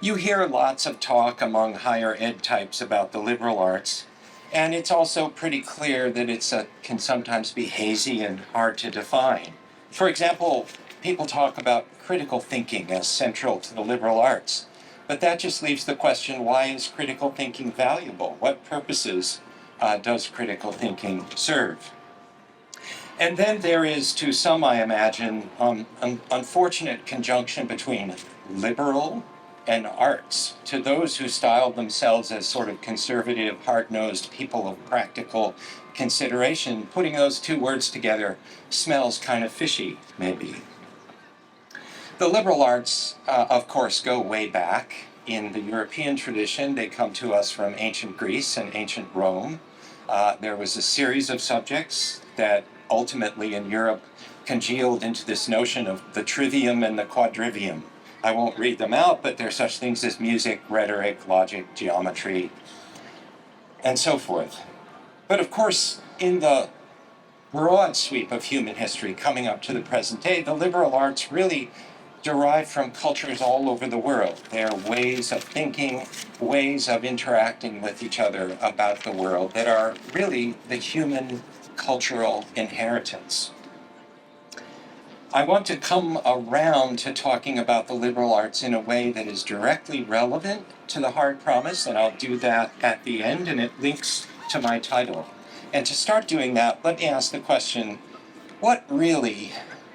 You hear lots of talk among higher ed types about the liberal arts, and it's also pretty clear that it can sometimes be hazy and hard to define. For example, people talk about critical thinking as central to the liberal arts, but that just leaves the question, why is critical thinking valuable? What purposes does critical thinking serve? And then there is, to some I imagine, an unfortunate conjunction between liberal and arts. To those who style themselves as sort of conservative, hard-nosed people of practical consideration, putting those two words together smells kind of fishy, maybe. The liberal arts, of course, go way back in the European tradition. They come to us from ancient Greece and ancient Rome. There was a series of subjects that ultimately in Europe congealed into this notion of the trivium and the quadrivium. I won't read them out, but there are such things as music, rhetoric, logic, geometry, and so forth. But of course, in the broad sweep of human history coming up to the present day, the liberal arts really derive from cultures all over the world. They are ways of thinking, ways of interacting with each other about the world that are really the human cultural inheritance. I want to come around to talking about the liberal arts in a way that is directly relevant to the hard promise, and I'll do that at the end, and it links to my title. And to start doing that, let me ask the question, what really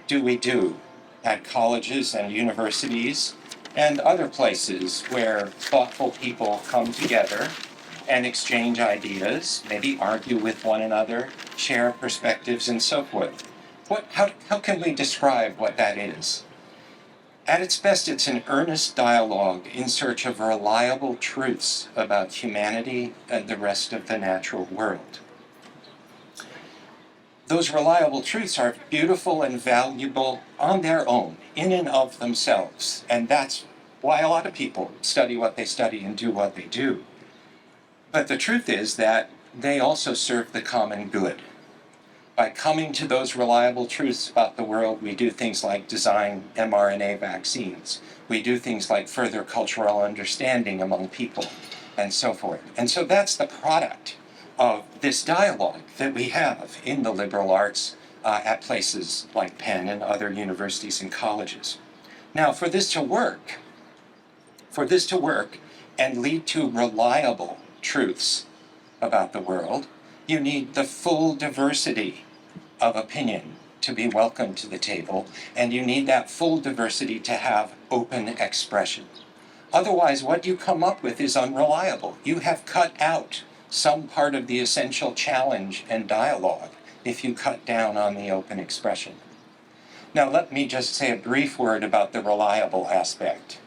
do we do at colleges and universities and other places where thoughtful people come together and exchange ideas, maybe argue with one another, share perspectives, and so forth? How can we describe what that is? At its best, it's an earnest dialogue in search of reliable truths about humanity and the rest of the natural world. Those reliable truths are beautiful and valuable on their own, in and of themselves, and that's why a lot of people study what they study and do what they do. But the truth is that they also serve the common good. By coming to those reliable truths about the world, we do things like design mRNA vaccines. We do things like further cultural understanding among people, and so forth. And so that's the product of this dialogue that we have in the liberal arts at places like Penn and other universities and colleges. Now, for this to work and lead to reliable truths about the world, you need the full diversity of opinion to be welcomed to the table, and you need that full diversity to have open expression. Otherwise, what you come up with is unreliable. You have cut out some part of the essential challenge and dialogue if you cut down on the open expression. Now, let me just say a brief word about the reliable aspect.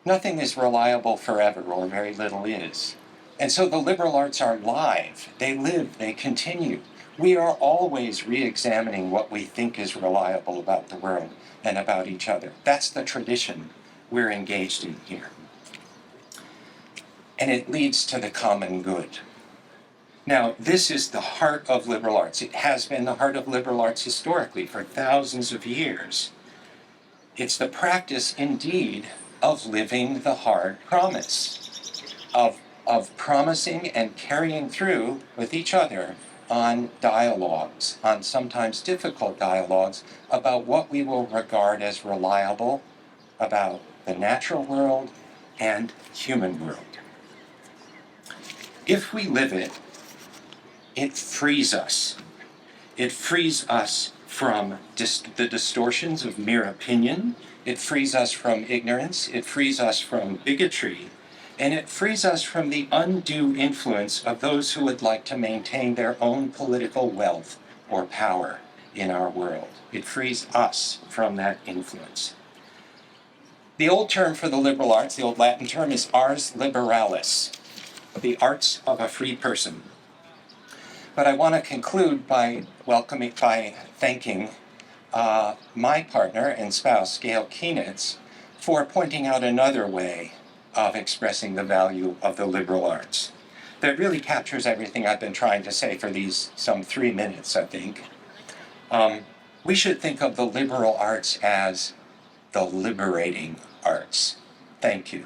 Nothing is reliable forever, or very little is. And so the liberal arts are live. They live, they continue. We are always re-examining what we think is reliable about the world and about each other. That's the tradition we're engaged in here. And it leads to the common good. Now, this is the heart of liberal arts. It has been the heart of liberal arts historically for thousands of years. It's the practice, indeed, of living the hard promise, of promising and carrying through with each other on dialogues, on sometimes difficult dialogues, about what we will regard as reliable about the natural world and human world. If we live it, it frees us. It frees us from the distortions of mere opinion. It frees us from ignorance. It frees us from bigotry. And it frees us from the undue influence of those who would like to maintain their own political wealth or power in our world. It frees us from that influence. The old term for the liberal arts, the old Latin term, is ars liberalis, the arts of a free person. But I want to conclude by thanking my partner and spouse, Gail Kienitz, for pointing out another way of expressing the value of the liberal arts that really captures everything I've been trying to say for these some 3 minutes, I think. We should think of the liberal arts as the liberating arts. Thank you.